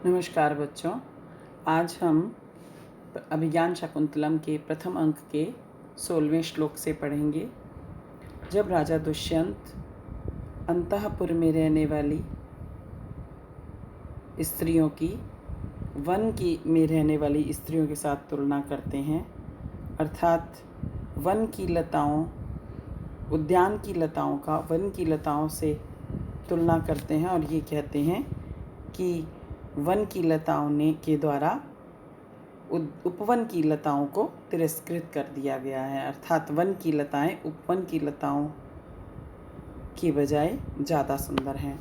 नमस्कार बच्चों। आज हम अभिज्ञान शाकुंतलम के प्रथम अंक के 16वें श्लोक से पढ़ेंगे। जब राजा दुष्यंत अंतःपुर में रहने वाली स्त्रियों की में रहने वाली स्त्रियों के साथ तुलना करते हैं, अर्थात वन की लताओं, उद्यान की लताओं का वन की लताओं से तुलना करते हैं और ये कहते हैं कि वन की लताओं के द्वारा उपवन की लताओं को तिरस्कृत कर दिया गया है, अर्थात वन की लताएं उपवन की लताओं की बजाय ज़्यादा सुंदर हैं।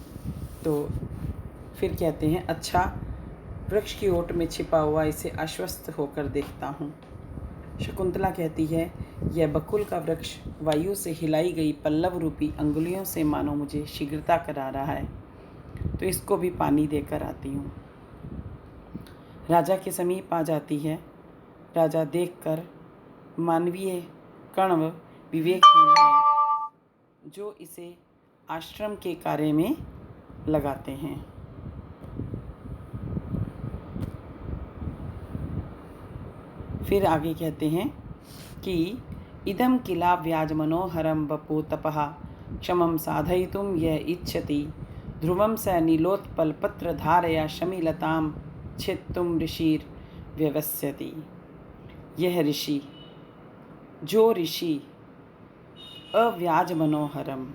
तो फिर कहते हैं, अच्छा वृक्ष की ओट में छिपा हुआ इसे आश्वस्त होकर देखता हूँ। शकुंतला कहती है, यह बकुल का वृक्ष वायु से हिलाई गई पल्लव रूपी अंगुलियों से मानो मुझे शीघ्रता करा रहा है, तो इसको भी पानी देकर आती हूँ। राजा के समीप आ जाती है। राजा देखकर मानवीय कण्व विवेकहीन है, जो इसे आश्रम के कार्य में लगाते हैं। फिर आगे कहते हैं कि इदं किला व्याज मनोहरम वपु तपः क्षमं साधयितुं यः इच्छति ध्रुवं स नीलोत्पलपत्र धारया शमीलतां छित्तुं ऋषिर व्यवस्यति। यह ऋषि, जो ऋषि अव्याज मनोहरम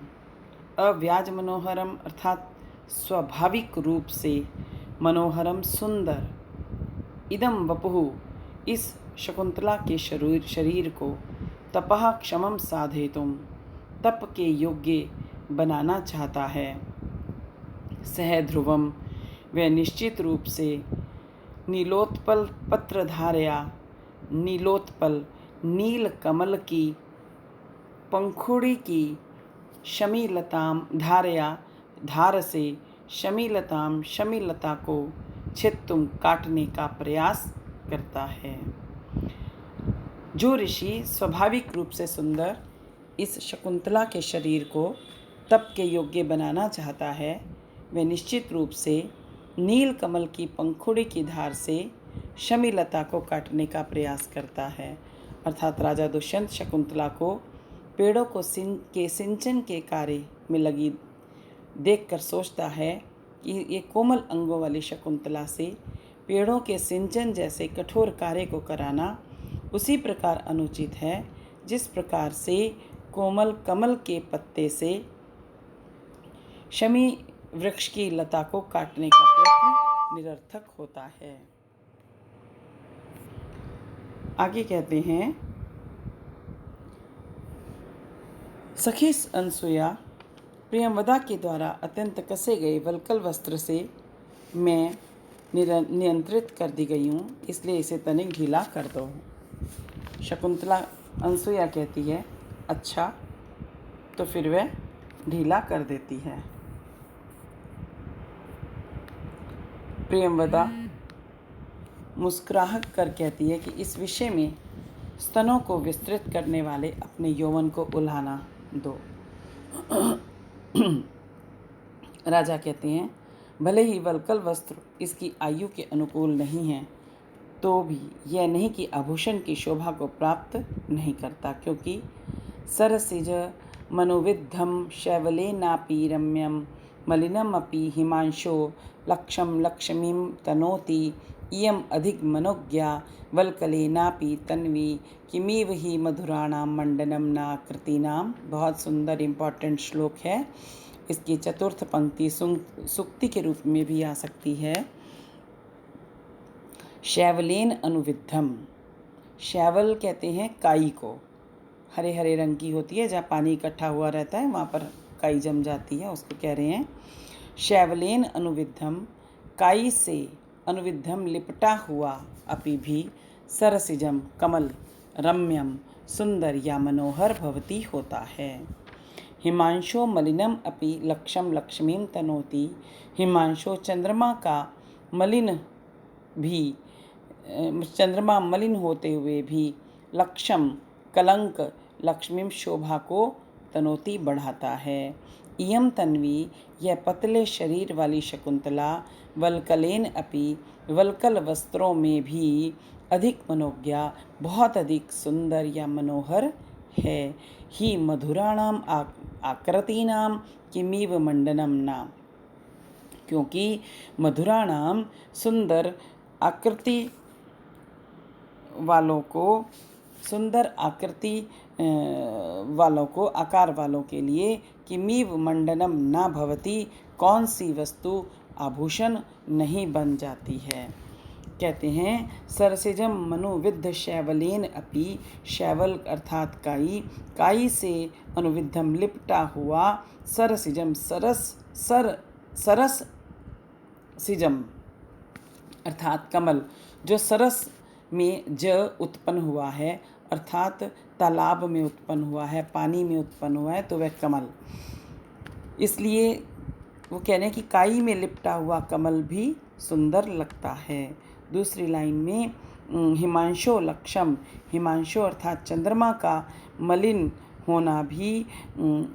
अर्थात स्वाभाविक रूप से मनोहरम सुंदर, इदम वपुः इस शकुंतला के शरीर को तपः क्षमम साधयितुं तप के योग्य बनाना चाहता है, सह ध्रुवम वह निश्चित रूप से नीलोत्पल पत्रधारया, नीलोत्पल नील कमल की पंखुड़ी की शमीलताम धारया धार से शमीलताम शमीलता को छित्तुम काटने का प्रयास करता है। जो ऋषि स्वाभाविक रूप से सुंदर इस शकुंतला के शरीर को तप के योग्य बनाना चाहता है, वह निश्चित रूप से नील कमल की पंखुड़ी की धार से शमीलता को काटने का प्रयास करता है, अर्थात राजा दुष्यंत शकुंतला को पेड़ों को सिंचन के कार्य में लगी देखकर सोचता है कि ये कोमल अंगों वाली शकुंतला से पेड़ों के सिंचन जैसे कठोर कार्य को कराना उसी प्रकार अनुचित है जिस प्रकार से कोमल कमल के पत्ते से शमी वृक्ष की लता को काटने का प्रयत्न निरर्थक होता है। आगे कहते हैं, सखी अनसुया प्रियंवदा के द्वारा अत्यंत कसे गए वल्कल वस्त्र से मैं नियंत्रित कर दी गई हूँ, इसलिए इसे तनिक ढीला कर दो। शकुंतला अनसुया कहती है, अच्छा, तो फिर वह ढीला कर देती है। प्रियंवदा मुस्कुराहट कर कहती है कि इस विषय में स्तनों को विस्तृत करने वाले अपने यौवन को उल्हाना दो। राजा कहते हैं, भले ही वल्कल वस्त्र इसकी आयु के अनुकूल नहीं है, तो भी यह नहीं कि आभूषण की शोभा को प्राप्त नहीं करता, क्योंकि सरसिज मनोविद्धम शैवलेनापि रम्यम मलिनम अपि हिमांशो लक्षम लक्ष्मीं तनोति इयम अधिक मनोज्ञा वल्कलेनापि तन्वी किमिव ही मधुराणाम मंडनम नाकृतीनाम। बहुत सुंदर इम्पॉर्टेंट श्लोक है। इसकी चतुर्थ पंक्ति सुक्ति के रूप में भी आ सकती है। शैवलेन अनुविद्धम, शैवल कहते हैं काई को, हरे हरे रंग की होती है, जहाँ पानी इकट्ठा हुआ रहता है वहाँ पर काई जम जाती है, उसको कह रहे हैं शैवलेन अनुविद्धम, काई से अनुविद्धम लिपटा हुआ, अपि भी सरसिजम कमल रम्यम सुंदर या मनोहर भवती होता है। हिमांशो मलिनम अपि लक्षम लक्ष्मीं तनोति, हिमांशो चंद्रमा का मलिन भी चंद्रमा मलिन होते हुए भी लक्षम कलंक लक्ष्मी शोभा को तनोती बढ़ाता है। इयं तन्वी, यह पतले शरीर वाली शकुंतला, वल्कलेन अपि, वल्कल वस्त्रों में भी अधिक मनोज्ञा, बहुत अधिक सुंदर या मनोहर है। ही मधुराणाम आकृतीनाम किमीव मंडनम नाम, क्योंकि मधुराणाम सुंदर आकृति वालों को, सुंदर आकृति वालों को, आकार वालों के लिए किमीव मंडनम न भवति, कौन सी वस्तु आभूषण नहीं बन जाती है। कहते हैं सरसिजम मनुविद्ध शैवलेन अपि, शैवल अर्थात काई, काई से अनुविद्धम लिपटा हुआ, सरसिजम सरस सिजम अर्थात कमल, जो सरस में ज उत्पन्न हुआ है, अर्थात तालाब में उत्पन्न हुआ है, पानी में उत्पन्न हुआ है, तो वह कमल। इसलिए वो कह रहे हैं कि काई में लिपटा हुआ कमल भी सुंदर लगता है। दूसरी लाइन में हिमांशो लक्षम, हिमांशो अर्थात चंद्रमा का मलिन होना भी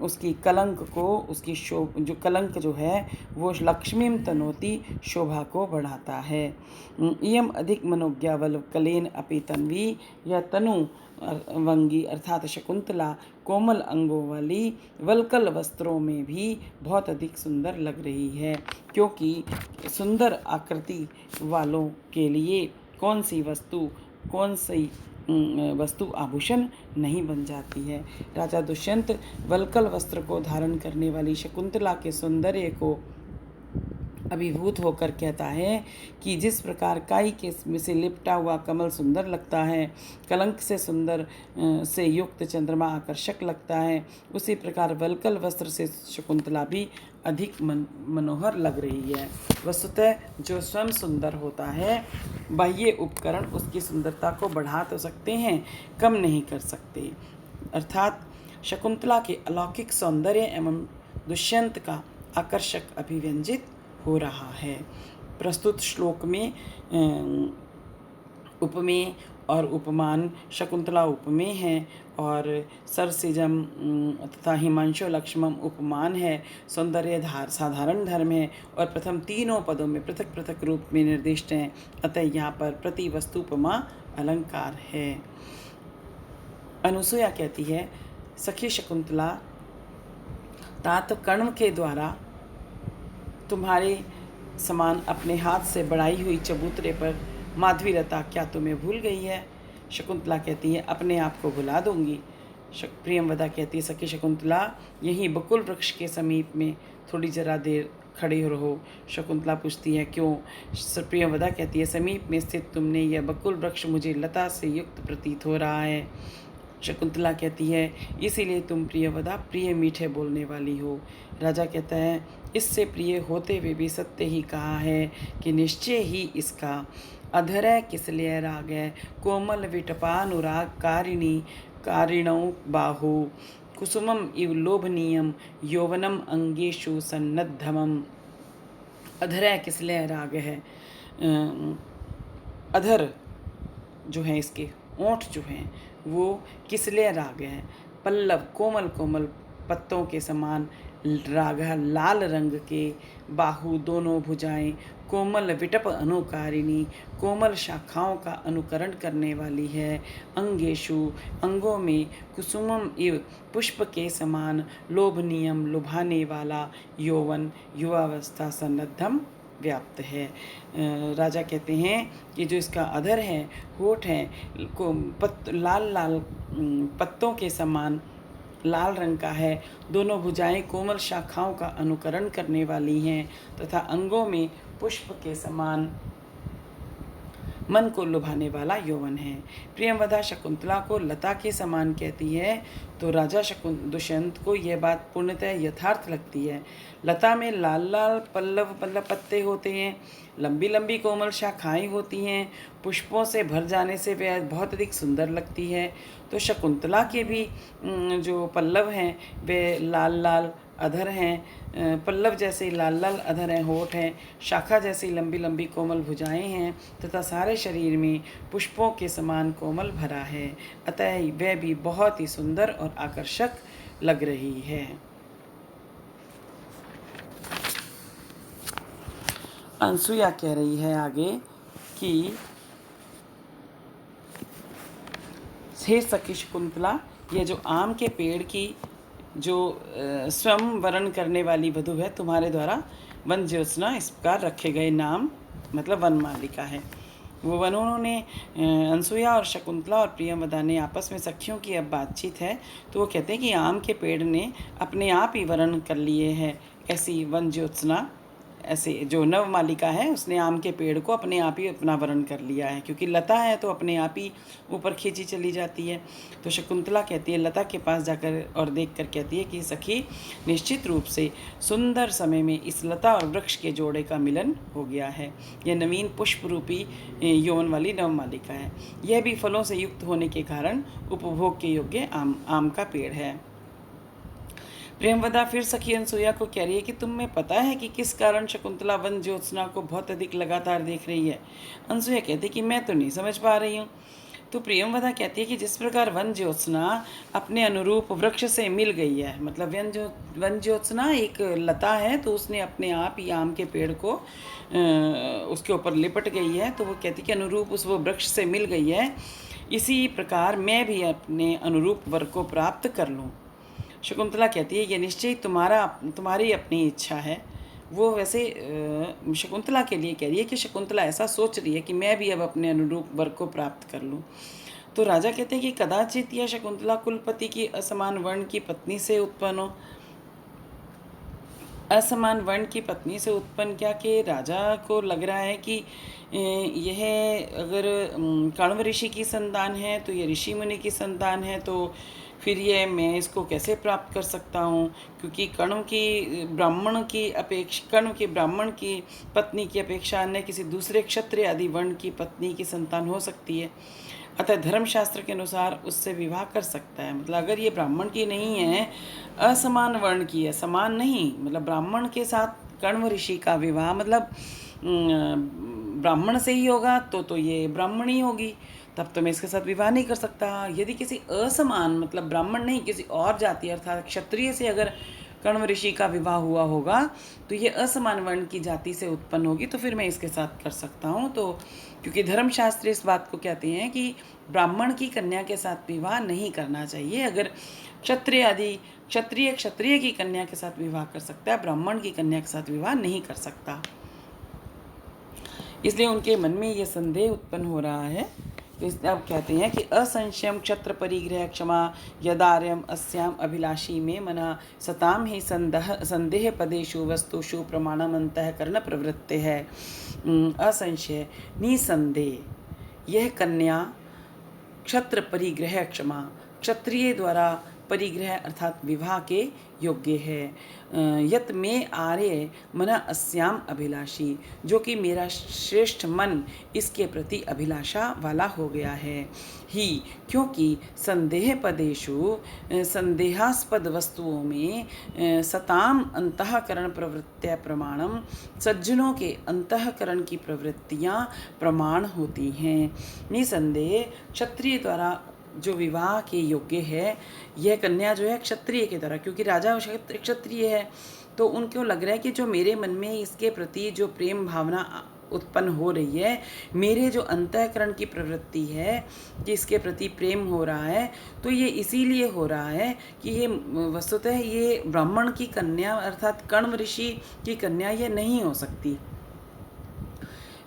उसकी कलंक को, उसकी जो कलंक जो है वो लक्ष्मीम तनोति, शोभा को बढ़ाता है। इयम अधिक मनोज्ञा वल्कलेन अपि तन्वी, यह तनु वंगी अर्थात शकुंतला कोमल अंगों वाली वल्कल वस्त्रों में भी बहुत अधिक सुंदर लग रही है, क्योंकि सुंदर आकृति वालों के लिए कौन सी वस्तु आभूषण नहीं बन जाती है। राजा दुष्यंत वल्कल वस्त्र को धारण करने वाली शकुंतला के सौंदर्य को अभिभूत होकर कहता है कि जिस प्रकार काई के से लिपटा हुआ कमल सुंदर लगता है, कलंक से सुंदर से युक्त चंद्रमा आकर्षक लगता है, उसी प्रकार वल्कल वस्त्र से शकुंतला भी अधिक मनोहर लग रही है। वस्तुतः जो स्वयं सुंदर होता है, बाह्य उपकरण उसकी सुंदरता को बढ़ा तो सकते हैं, कम नहीं कर सकते। अर्थात शकुंतला के अलौकिक सौंदर्य एवं दुष्यंत का आकर्षक अभिव्यंजित हो रहा है। प्रस्तुत श्लोक में उपमेय और उपमान, शकुंतला उपमेय है और सरसिजम तथा हिमांशु लक्ष्मम उपमान है, सौंदर्य साधारण धर्म है और प्रथम तीनों पदों में पृथक पृथक रूप में निर्दिष्ट हैं। अतः यहाँ पर प्रति वस्तुपमा अलंकार है। अनुसूया कहती है, सखी शकुंतला, तात कर्ण के द्वारा तुम्हारे समान अपने हाथ से बढ़ाई हुई चबूतरे पर माधवीलता क्या तुम्हें भूल गई है। शकुंतला कहती है, अपने आप को भुला दूंगी। प्रियंवदा कहती है, सखी शकुंतला, यहीं बकुल वृक्ष के समीप में थोड़ी जरा देर खड़े रहो। शकुंतला पूछती है, क्यों? प्रियंवदा कहती है, समीप में स्थित तुमने यह बकुल वृक्ष मुझे लता से युक्त प्रतीत हो रहा है। शकुंतला कहती है, इसीलिए तुम प्रियवदा प्रिय मीठे बोलने वाली हो। राजा कहता है, इससे प्रिय होते हुए भी सत्य ही कहा है कि निश्चय ही इसका अधरय किसलिय रागय कोमल विटपानुराग कारिणौ बाहु कुसुमम इव लोभनीयम यौवनम अंगेषु सन्नद्धमम। अधरय किसलिय राग है, अधर जो है, इसके ओंठ जो हैं वो किसलिय राग है। पल्लव कोमल कोमल पत्तों के समान राग, लाल रंग के, बाहु दोनों भुजाएं, कोमल विटप अनुकारिणी, कोमल शाखाओं का अनुकरण करने वाली है। अंगेशु अंगों में, कुसुमम इव पुष्प के समान, लोभनीयम लुभाने वाला, यौवन युवावस्था, सन्नद्धम व्याप्त है। राजा कहते हैं कि जो इसका अधर है, होठ है, लाल लाल पत्तों के समान लाल रंग का है, दोनों भुजाएं कोमल शाखाओं का अनुकरण करने वाली हैं तथा अंगों में पुष्प के समान मन को लुभाने वाला यौवन है। प्रियंवदा शकुंतला को लता के समान कहती है तो राजा दुष्यंत को यह बात पूर्णतः यथार्थ लगती है। लता में लाल लाल पल्लव पत्ते होते हैं, लंबी लंबी कोमल शाखाएं होती हैं, पुष्पों से भर जाने से वह बहुत अधिक सुंदर लगती है। तो शकुंतला के भी जो पल्लव हैं वे लाल लाल अधर हैं, पल्लव जैसे लाल लाल अधर हैं, होठ हैं, शाखा जैसी लंबी लंबी कोमल भुजाएं हैं तथा सारे शरीर में पुष्पों के समान कोमल भरा है। अतः वह भी बहुत ही सुंदर और आकर्षक लग रही है। अनसुया कह रही है आगे कि हे सखी शकुंतला, ये जो आम के पेड़ की जो स्वयं वरण करने वाली वधु है, तुम्हारे द्वारा वन ज्योत्सना इस प्रकार रखे गए नाम मतलब वनमालिका है। वो वनों ने अनसुया और शकुंतला और प्रियंवदा ने आपस में सखियों की अब बातचीत है, तो वो कहते हैं कि आम के पेड़ ने अपने आप ही वर्ण कर लिए हैं ऐसी वन ज्योत्सना, ऐसे जो नवमालिका है उसने आम के पेड़ को अपने आप ही अपना वरण कर लिया है, क्योंकि लता है तो अपने आप ही ऊपर खींची चली जाती है। तो शकुंतला कहती है, लता के पास जाकर और देख कर कहती है कि सखी, निश्चित रूप से सुंदर समय में इस लता और वृक्ष के जोड़े का मिलन हो गया है। यह नवीन पुष्प रूपी यौवन वाली नवमालिका है। यह भी फलों से युक्त होने के कारण उपभोग के योग्य आम का पेड़ है। प्रेमवदा फिर सखी अनसुया को कह रही है कि तुम्हें पता है कि किस कारण शकुंतला वन ज्योत्सना को बहुत अधिक लगातार देख रही है। अनसुया कहती है कि मैं तो नहीं समझ पा रही हूँ। तो प्रियंवदा कहती है कि जिस प्रकार वन ज्योत्सना अपने अनुरूप वृक्ष से मिल गई है, मतलब वन ज्योत्सना एक लता है तो उसने अपने आप ही आम के पेड़ को उसके ऊपर लिपट गई है, तो वो कहती है कि अनुरूप उस वो वृक्ष से मिल गई है, इसी प्रकार मैं भी अपने अनुरूप वर को प्राप्त कर लूँ। शकुंतला कहती है, ये निश्चय तुम्हारी अपनी इच्छा है। वो वैसे शकुंतला के लिए कह रही है कि शकुंतला ऐसा सोच रही है कि मैं भी अब अपने अनुरूप वर को प्राप्त कर लूँ। तो राजा कहते हैं कि कदाचित यह शकुंतला कुलपति की असमान वर्ण की पत्नी से उत्पन्न हो। असमान वर्ण की पत्नी से उत्पन्न क्या कि राजा को लग रहा है कि यह अगर कण्व ऋषि की संतान है तो ये ऋषि मुनि की संतान है, तो फिर ये मैं इसको कैसे प्राप्त कर सकता हूँ, क्योंकि कण्व की ब्राह्मण की पत्नी की अपेक्षा अन्य किसी दूसरे क्षत्रिय आदि वर्ण की पत्नी की संतान हो सकती है, अतः धर्मशास्त्र के अनुसार उससे विवाह कर सकता है। मतलब अगर ये ब्राह्मण की नहीं है, असमान वर्ण की है, समान नहीं, मतलब ब्राह्मण के साथ कण्व ऋषि का विवाह मतलब ब्राह्मण से ही होगा तो ये ब्राह्मणी होगी, तब तो मैं इसके साथ विवाह नहीं कर सकता। यदि किसी असमान मतलब ब्राह्मण नहीं किसी और जाति अर्थात क्षत्रिय से अगर कण्व ऋषि का विवाह हुआ होगा तो ये असमान वर्ण की जाति से उत्पन्न होगी, तो फिर मैं इसके साथ कर सकता हूँ। तो क्योंकि धर्मशास्त्र इस बात को कहते हैं कि ब्राह्मण की कन्या के साथ विवाह नहीं करना चाहिए। अगर क्षत्रिय की कन्या के साथ विवाह कर सकता है, ब्राह्मण की कन्या के साथ विवाह नहीं कर सकता। इसलिए उनके मन में ये संदेह उत्पन्न हो रहा है। तो अब कहते हैं कि असंशयम क्षत्र परिग्रह क्षमा यदार्यम अस्याम अभिलाषी में मना सताम ही संदेह पदेशु वस्तुषु प्रमाणम अंतःकरण प्रवृत्ति है। असंशय निसंदेह यह कन्या क्षत्र परिग्रह क्षमा क्षत्रिय द्वारा परिग्रह अर्थात विवाह के योग्य है। यत में आर्य मना अस्याम अभिलाषी, जो कि मेरा श्रेष्ठ मन इसके प्रति अभिलाषा वाला हो गया है ही, क्योंकि संदेह पदेशु संदेहास्पद वस्तुओं में सताम अंतःकरण प्रवृत्तियाँ प्रमाणम, सज्जनों के अंतःकरण की प्रवृत्तियाँ प्रमाण होती हैं। निसंदेह क्षत्रिय द्वारा जो विवाह के योग्य है, यह कन्या जो है क्षत्रिय के द्वारा, क्योंकि राजा क्षत्रिय है, तो उनको लग रहा है कि जो मेरे मन में इसके प्रति जो प्रेम भावना उत्पन्न हो रही है, मेरे जो अंतःकरण की प्रवृत्ति है कि इसके प्रति प्रेम हो रहा है, तो ये इसीलिए हो रहा है कि ये वस्तुतः ये ब्राह्मण की कन्या अर्थात कण्व ऋषि की कन्या ये नहीं हो सकती।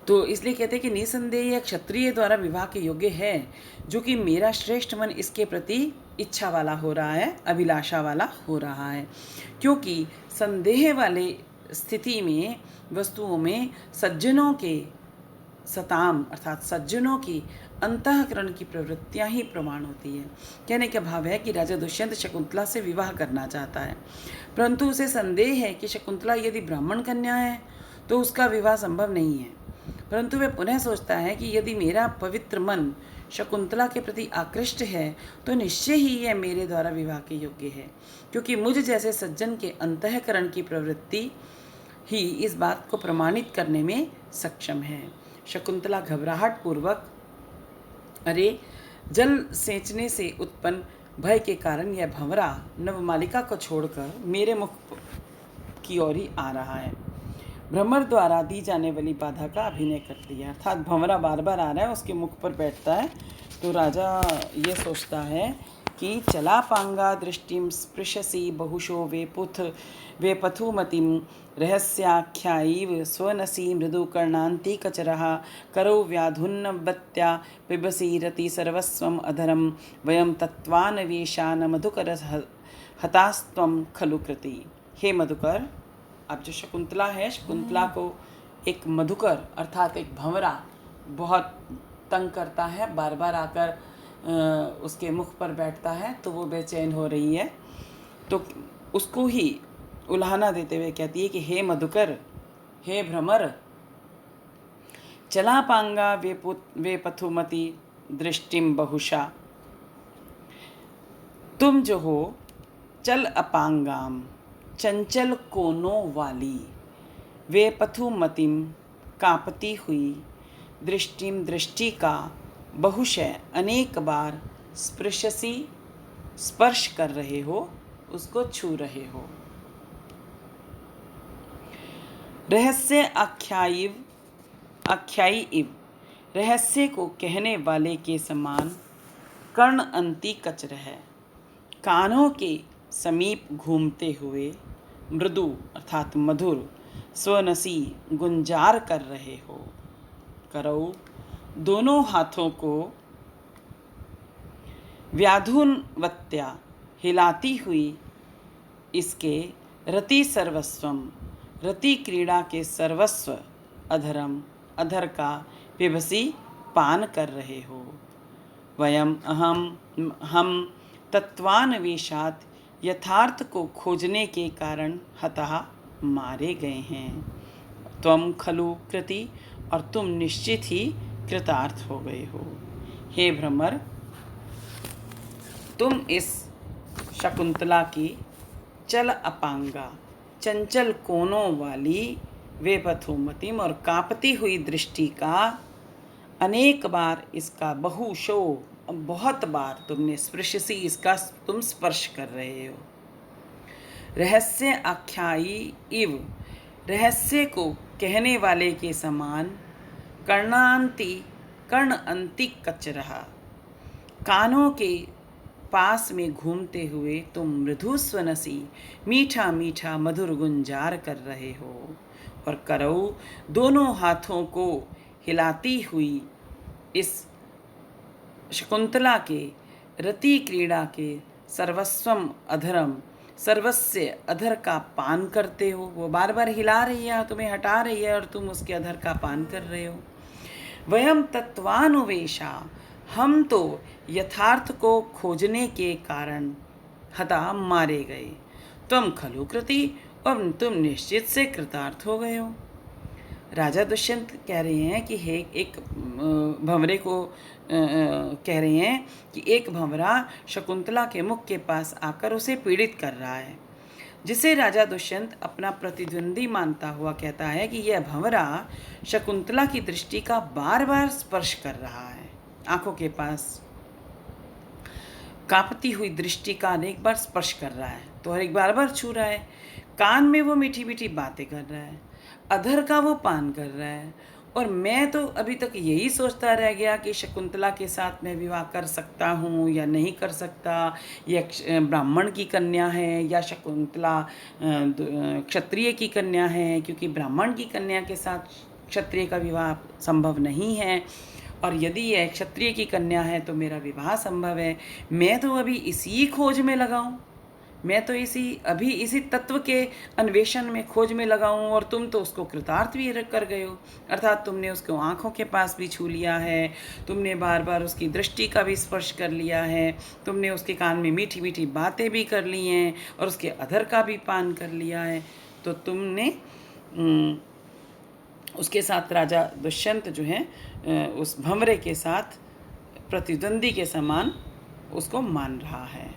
तो इसलिए कहते हैं कि निसंदेह यह क्षत्रिय द्वारा विवाह के योग्य है, जो कि मेरा श्रेष्ठ मन इसके प्रति इच्छा वाला हो रहा है, अभिलाषा वाला हो रहा है। क्योंकि संदेह वाले स्थिति में वस्तुओं में सज्जनों के सताम अर्थात सज्जनों की अंतःकरण की प्रवृत्तियां ही प्रमाण होती है। कहने का भाव है कि राजा दुष्यंत शकुंतला से विवाह करना चाहता है, परंतु उसे संदेह है कि शकुंतला यदि ब्राह्मण कन्या है तो उसका विवाह संभव नहीं है। परंतु वह पुनः सोचता है कि यदि मेरा पवित्र मन शकुंतला के प्रति आकृष्ट है तो निश्चय ही यह मेरे द्वारा विवाह के योग्य है, क्योंकि मुझ जैसे सज्जन के अंतःकरण की प्रवृत्ति ही इस बात को प्रमाणित करने में सक्षम है। शकुंतला घबराहट पूर्वक अरे जल सेंचने से उत्पन्न भय के कारण यह भंवरा नवमालिका को छोड़कर मेरे मुख की ओर ही आ रहा है। भ्रमर द्वारा दी जाने वाली बाधा का अभिनय कर दिया। अर्थात भंवरा बार बार आ रहा है, उसके मुख पर बैठता है, तो राजा ये सोचता है कि चला पांगा दृष्टिम स्पृशसि बहुशो वे पथुमतिम रहस्याख्यायीव स्वनसी मृदुकर्णान्ति कचरः करौ व्याधुन्नवत्या पिबसि रति सर्वस्वम अधरम वयम तत्वान्वेषान मधुकर हतास्त्वम खलु कृति। हे मधुकर, अब जो शकुंतला है, शकुंतला को एक मधुकर अर्थात एक भंवरा बहुत तंग करता है, बार बार आकर उसके मुख पर बैठता है, तो वो बेचैन हो रही है। तो उसको ही उल्हाना देते हुए कहती है कि हे मधुकर, हे भ्रमर, चला पांगा वे पथुमति दृष्टिम बहुशा, तुम जो हो चल अपांगाम चंचल कोनों वाली, वे पथुमतिम कांपती हुई, दृष्टिम दृष्टि का, बहुशः अनेक बार, स्पृशसी स्पर्श कर रहे हो, उसको छू रहे हो। रहस्य आख्यायी इव, रहस्य को कहने वाले के समान, कर्ण अंति कचर है, कानों के समीप घूमते हुए, मृदु अर्थात मधुर, स्वनसी गुंजार कर रहे हो, करौ दोनों हाथों को, व्याधुनवत्या हिलाती हुई, इसके रति सर्वस्वम रति क्रीड़ा के सर्वस्व, अधरम अधर का, पिबसी पान कर रहे हो, वयम हम तत्वान्वेषात यथार्थ को खोजने के कारण हतः मारे गए हैं, त्वम खलु कृति, और तुम निश्चित ही कृतार्थ हो गए हो। हे भ्रमर, तुम इस शकुंतला की चल अपांगा चंचल कोनों वाली, वे पथुमतिम और कांपती हुई दृष्टि का, अनेक बार इसका, बहुशो बहुत बार तुमने, स्पृशसी इसका तुम स्पर्श कर रहे हो। रहस्य आख्यायी इव, रहस्य को कहने वाले के समान, कर्ण अंति कच रहा, कानों के पास में घूमते हुए तुम मृदु स्वनसी मीठा मीठा मधुर गुंजार कर रहे हो, और करौ दोनों हाथों को हिलाती हुई, इस शकुंतला के रति क्रीड़ा के सर्वस्वम अधरम सर्वस्व अधर का पान करते हो। वो बार बार हिला रही है, तुम्हें हटा रही है, और तुम उसके अधर का पान कर रहे हो। वयम तत्वानुवेशा, हम तो यथार्थ को खोजने के कारण हता मारे गए, तुम खलु कृति, और तुम निश्चित से कृतार्थ हो गए हो। राजा दुष्यंत कह रहे हैं कि हे एक भंवरे को कह रहे हैं कि एक भंवरा शकुंतला के मुख के पास आकर उसे पीड़ित कर रहा है, जिसे राजा दुष्यंत अपना प्रतिद्वंदी मानता हुआ कहता है कि यह भंवरा शकुंतला की दृष्टि का बार बार स्पर्श कर रहा है, आंखों के पास कांपती हुई दृष्टि का अनेक बार स्पर्श कर रहा है, तो हर एक बार बार छू रहा है, कान में वो मीठी मीठी बातें कर रहा है, अधर का वो पान कर रहा है, और मैं तो अभी तक यही सोचता रह गया कि शकुंतला के साथ मैं विवाह कर सकता हूँ या नहीं कर सकता, यह ब्राह्मण की कन्या है या शकुंतला क्षत्रिय की कन्या है, क्योंकि ब्राह्मण की कन्या के साथ क्षत्रिय का विवाह संभव नहीं है, और यदि यह क्षत्रिय की कन्या है तो मेरा विवाह संभव है। मैं तो अभी इसी खोज में लगा हूँ, मैं तो इसी तत्व के अन्वेषण में खोज में लगा हूँ, और तुम तो उसको कृतार्थ भी कर गए हो। अर्थात तुमने उसको आँखों के पास भी छू लिया है, तुमने बार बार उसकी दृष्टि का भी स्पर्श कर लिया है, तुमने उसके कान में मीठी मीठी बातें भी कर ली हैं, और उसके अधर का भी पान कर लिया है। तो तुमने उसके साथ राजा दुष्यंत जो है उस भंवरे के साथ प्रतिद्वंदी के समान उसको मान रहा है।